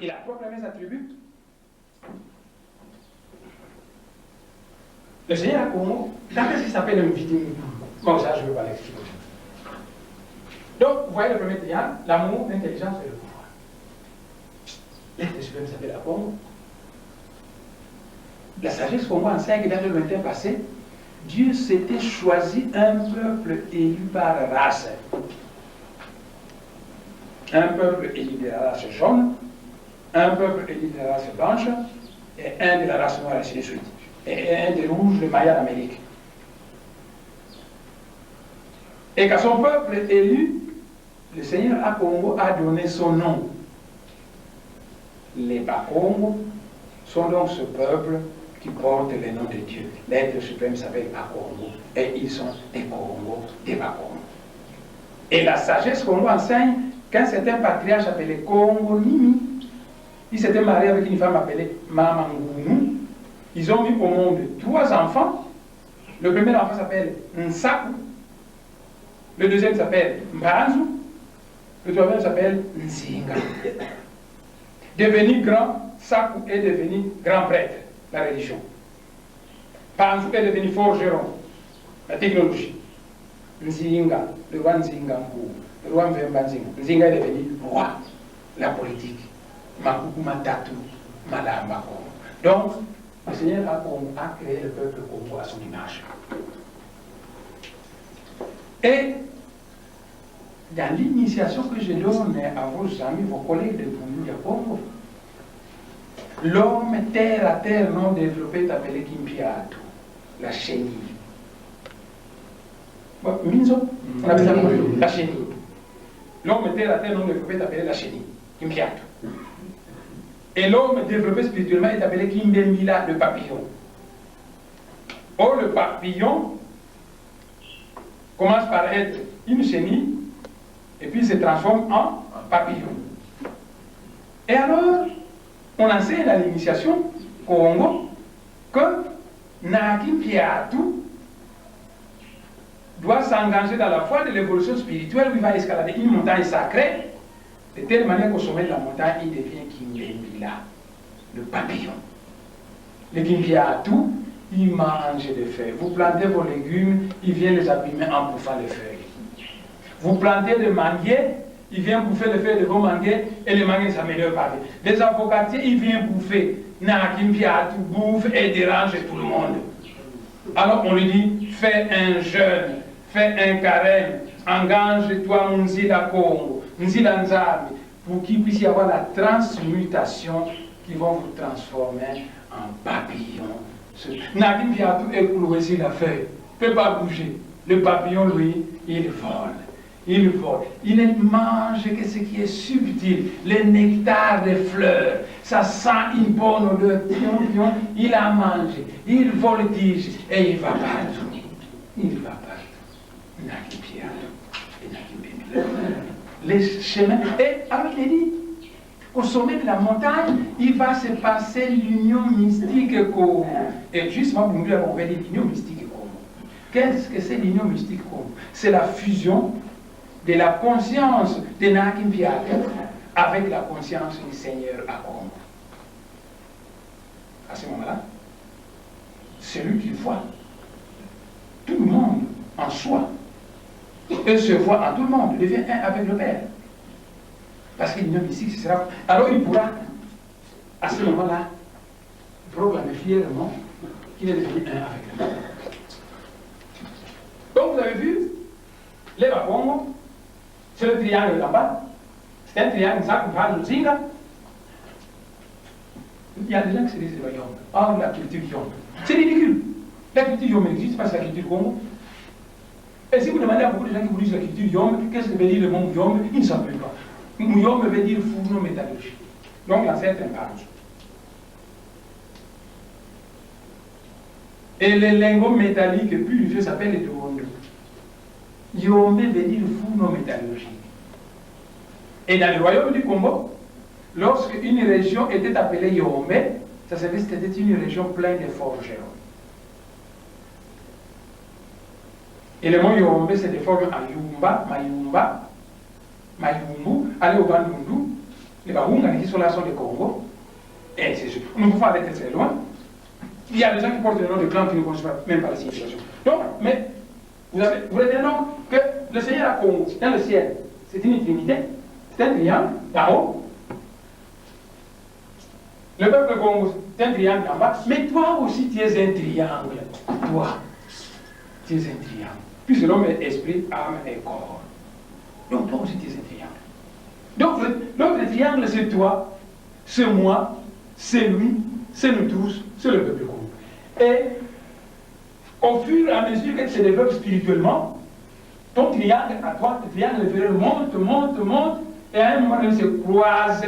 Il a proclamé sa tribu. Le Seigneur a Congo, dans ce qui s'appelle une victime. Bon, ça, je ne veux pas l'expliquer. Donc, vous voyez le premier triangle, l'amour, l'intelligence et le pouvoir. L'être suprême s'appelle la Congo. La sagesse Congo enseigne que dans le lointain passé, Dieu s'était choisi un peuple élu par race. Un peuple élu de la race jaune, un peuple élu de la race blanche, et un de la race noire, ainsi de suite. Et un des rouges, le Maya d'Amérique. Et qu'à son peuple élu, le Seigneur à Congo a donné son nom. Les Bakongo sont donc ce peuple qui porte le nom de Dieu. L'être suprême s'appelle Bakongo. Et ils sont des Congo, des Bakongo. Et la sagesse Congo enseigne qu'un certain patriarche appelé Congo Nimi, il s'était marié avec une femme appelée Mama Ngunu. Ils ont mis au monde 3 enfants. Le premier enfant s'appelle Nsaku. Le deuxième s'appelle Mbanzu. Le troisième s'appelle Nzinga. Devenu grand, Saku est devenu grand prêtre, la religion. Mbanzu est devenu forgeron, la technologie. Nzinga, le roi Nzinga, le roi Mvemba Nzinga. Nzinga est devenu roi, la politique. Makuku Matatu, Malamba Congo. Donc, le Seigneur a créé le peuple Congo à son image. Et dans l'initiation que je donne à vos amis, vos collègues de Burundi Congo, l'homme terre à terre non développé est appelé Kimpiatu, la chenille. Bon, Minzo, on appelle ça la chenille. L'homme terre à terre non développé est appelé la chenille, Kimpiatu. Et l'homme développé spirituellement est appelé Kimbemila, le papillon. Or, le papillon commence par être une chenille et puis se transforme en papillon. Et alors, on enseigne à l'initiation Congo que Nakim Piatu doit s'engager dans la voie de l'évolution spirituelle où il va escalader une montagne sacrée de telle manière qu'au sommet de la montagne, il devient Kimbemila, le papillon. Le Kimpiatu, il mange des feuilles. Vous plantez vos légumes, il vient les abîmer en bouffant les feuilles. Vous plantez des manguiers, il vient bouffer les feuilles de vos manguiers et les manguiers s'améliorent par les. Les avocatiers, il vient bouffer. Nakimpiatu bouffe et dérange tout le monde. Alors on lui dit, fais un jeûne, fais un carême, engage-toi Nzila Congo, Nzila Nzambi, pour qu'il puisse y avoir la transmutation qui va vous transformer en papillon. Nadim Piatou est cloué la feuille, ne peut pas bouger. Le papillon, lui, il vole. Il vole. Il ne mange que ce qui est subtil, le nectar des fleurs. Ça sent une bonne odeur. Il a mangé. Il voltige et il va partout. Il va partout. Nadim Piatou et Nadim Bemila. Les chemins. Et alors il dit, au sommet de la montagne, il va se passer l'union mystique Congo. Et justement, pour nous dire, on va dire l'union mystique Congo. Qu'est-ce que c'est l'union mystique Congo? C'est la fusion de la conscience de Nakim Piatou avec la conscience du Seigneur à Congo. À ce moment-là, celui qui voit tout le monde en soi et se voit en tout le monde devient un avec le Père. Parce que l'union mystique, ce sera. Alors il pourra, à ce moment-là, proclamer fièrement qu'il est devenu un avec le Père. Donc vous avez vu, les Bakongo, c'est le triangle en bas. C'est un triangle, ça, qu'on parle de Zinga. Il y a des gens qui se disent Yom. Ah, la culture Yom. C'est ridicule. La culture Yom n'existe pas, c'est la culture Congo. Et si vous demandez à beaucoup de gens qui vous disent la culture Yom, qu'est-ce que veut dire le mot Yom, ils ne savent pas. Yom veut dire fourneau métallurgique. Donc l'ancêtre parle. Et les lingots métalliques purifiés s'appellent les Dowondo. Yombe veut dire fourneau métallurgique. Et dans le royaume du Congo, lorsque une région était appelée Yombe, ça veut dire que c'était une région pleine de forgerons. Et le mot Yombe se déforme en Yumba, Mayumba, Mayumbu, allez au Bandundu, Les Bahunga qui sont là sont des Congos. Et c'est sûr. Nous pouvons aller très loin. Il y a des gens qui portent le nom de clan qui ne connaissent même pas la signification. Donc, mais vous voulez dire non que le Seigneur a Congo dans le ciel, c'est une trinité, c'est un triangle là-haut. Le peuple Congo, c'est un triangle en bas. Mais toi aussi, tu es un triangle. Toi, tu es un triangle. Puisque l'homme est esprit, âme et corps. Donc toi aussi, tu es un triangle. Donc le triangle, c'est toi, c'est moi, c'est lui, c'est nous tous, c'est le peuple Congo. Et au fur et à mesure que tu te développes spirituellement, ton triangle à toi, le triangle inférieur monte, monte, monte, et à un moment donné, se croise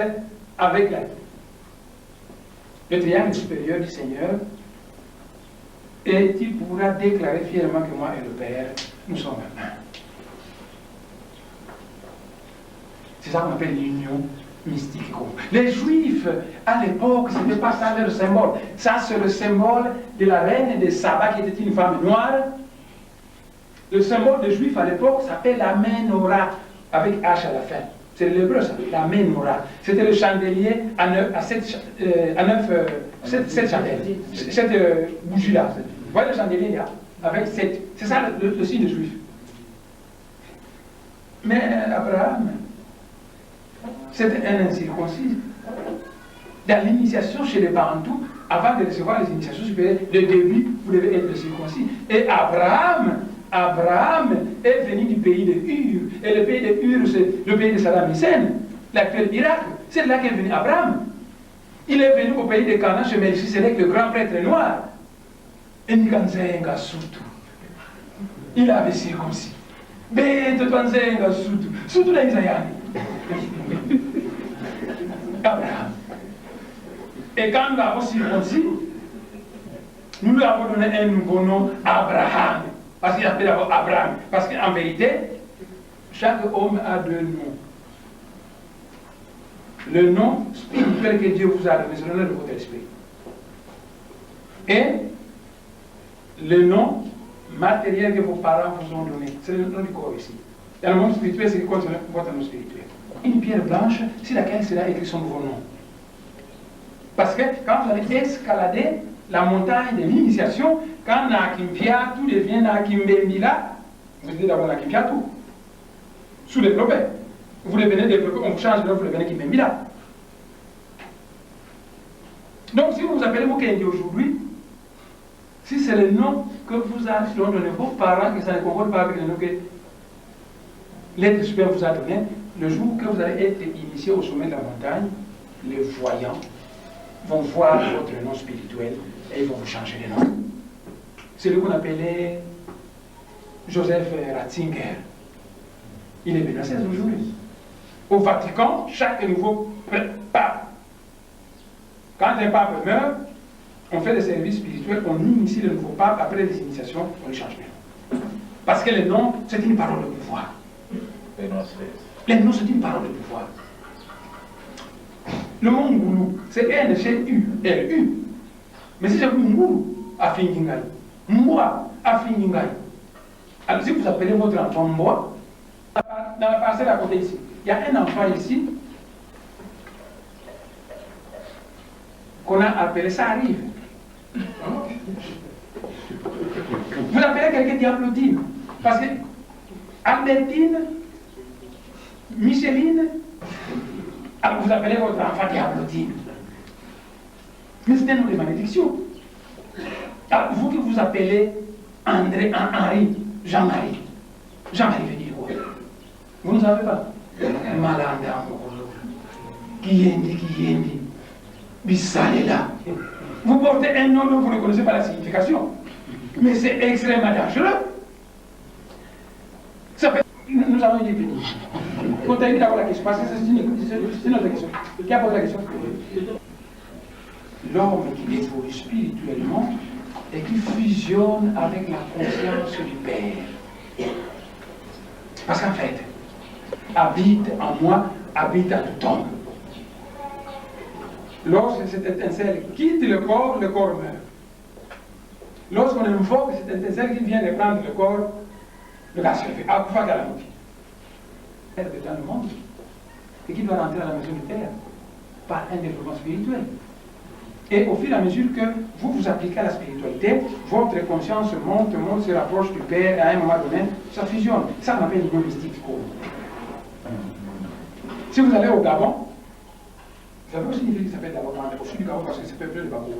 avec la vie. Le triangle supérieur du Seigneur, et tu pourras déclarer fièrement que moi et le Père, nous sommes un. C'est ça qu'on appelle l'union mystique. Les Juifs, à l'époque, ce n'était pas ça leur symbole. Ça, c'est le symbole de la reine de Saba, qui était une femme noire. Le symbole des Juifs à l'époque s'appelle la menorah, avec H à la fin. C'est l'hébreu, ça, la menorah. C'était le chandelier à 7 chandelles, 7 bougies-là. Vous voyez le chandelier là, avec 7. C'est ça le signe des Juifs. Mais Abraham, c'était un incirconcis. Dans l'initiation chez les Bantous, avant de recevoir les initiations supérieures, le début, vous devez être circoncis. Et Abraham est venu du pays de Ur. Et le pays de Ur, c'est le pays de Saddam Hussein, l'actuel Irak. C'est là qu'est venu Abraham. Il est venu au pays de Canaan chez Melchisedec, le grand prêtre noir. Et Nikanzenga surtout. Il avait circoncis. Bento Tanzenga surtout. Surtout la Isayani. Abraham. Et quand nous l'avons circoncis, nous lui avons donné un nouveau nom, Abraham. Parce qu'il appelle d'abord Abraham. Parce qu'en vérité, chaque homme a deux noms. Le nom spirituel que Dieu vous a donné, c'est le nom de votre esprit. Et le nom matériel que vos parents vous ont donné, c'est le nom du corps ici. Dans le monde spirituel, c'est votre nom spirituel. Une pierre blanche sur laquelle sera écrit son nouveau nom. Parce que quand vous allez escalader la montagne de l'initiation, quand Nakimpia, tout devient Nakimbemila, vous dites d'abord Nakimpia tout. Sous-développé. Vous le venez développer, on vous change de nom, vous le venez Kimbemila. Donc si vous vous appelez Mokendi aujourd'hui, si c'est le nom que vous avez donné vos parents, que ça ne concorde pas avec le nom que l'être supérieur vous a donné, le jour que vous allez être initié au sommet de la montagne, les voyants vont voir votre nom spirituel et ils vont vous changer de nom. C'est ce qu'on appelait Joseph Ratzinger. Il est venu à 16 aujourd'hui. Au Vatican, chaque nouveau pape, quand un pape meurt, on fait des services spirituels, on initie le nouveau pape, après les initiations, on lui change de nom. Parce que le nom, c'est une parole de pouvoir. Le nom, c'est une parole de pouvoir. Le mot Ngoulou, c'est N-G-U, L-U. Mais si j'ai vu Ngoulou à Fingingaï, Mboa à Fingingaï, alors si vous appelez votre enfant Mboa, dans la parcelle à côté ici, il y a un enfant ici qu'on a appelé, ça arrive. Vous appelez quelqu'un Diablotine, parce que Albertine, Micheline, alors vous appelez votre enfant Diablotine. Mais c'est un nom de malédiction. Alors vous qui vous appelez André, Henri, Jean-Marie. Jean-Marie veut dire quoi? Vous ne savez pas? Malanda, Kiendi, Bissalela. Vous portez un nom dont vous ne connaissez pas la signification. Mais c'est extrêmement dangereux. Nous allons y venir. Continuez d'abord la question, parce que c'est notre question. Qui a posé la question? L'homme qui évolue spirituellement et qui fusionne avec la conscience du Père. Parce qu'en fait, habite en moi, habite en tout homme. Lorsque cette étincelle quitte le corps meurt. Lorsqu'on invoque cette étincelle qui vient de prendre le corps, le gars se fait. Dans le monde. et qui doit rentrer à la maison du Père par un développement spirituel. Et au fur et à mesure que vous vous appliquez à la spiritualité, votre conscience monte, se rapproche du Père, et à un moment donné, ça fusionne. Ça, on appelle le niveau mystique. Si vous allez au Gabon, vous savez quoi signifie que ça s'appelle Gabon, au sud du Gabon, parce que c'est peuplé de Babou.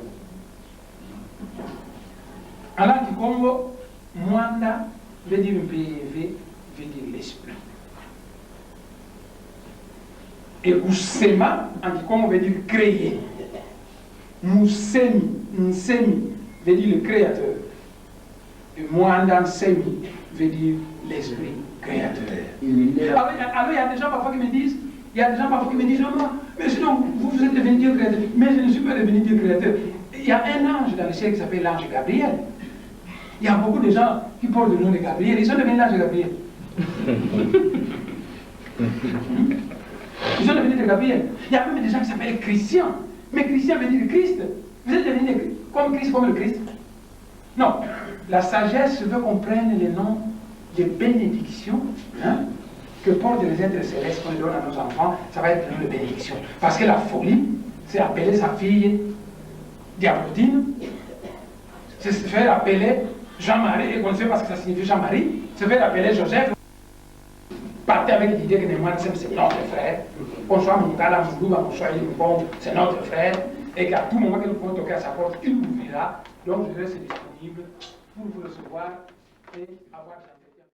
En langue du Congo, Mwanda veut dire un PV, veut dire l'esprit. Et Usema, en Congo, veut dire créer. Musemi, Nsemi, veut dire le créateur. Et Mwanda Nsemi veut dire l'esprit créateur. Alors il y a des gens parfois qui me disent, non, mais sinon vous êtes devenu Dieu créateur. Mais je ne suis pas devenu Dieu créateur. Il y a un ange dans le ciel qui s'appelle l'ange Gabriel. Il y a beaucoup de gens qui portent le nom de Gabriel. Ils sont devenus l'ange Gabriel. Ils sont devenus de Gabriel. Il y a même des gens qui s'appellent Christian. Mais Christian veut dire Christ. Vous êtes devenus comme Christ, comme le Christ. Non. La sagesse veut qu'on prenne les noms de bénédictions que portent les êtres célestes qu'on donne à nos enfants. Ça va être le nom de bénédiction. Parce que la folie, c'est appeler sa fille Diablotine. C'est se faire appeler Jean-Marie, et qu'on ne sait pas ce que ça signifie Jean-Marie. Se faire appeler Joseph. Partez avec l'idée que Némoine c'est notre frère. Qu'on soit Moukala, Moulouba, qu'on soit Ilumbon, c'est notre frère. Et qu'à tout moment que nous pouvons toquer à sa porte, il ouvrira. Donc je reste disponible pour vous recevoir et avoir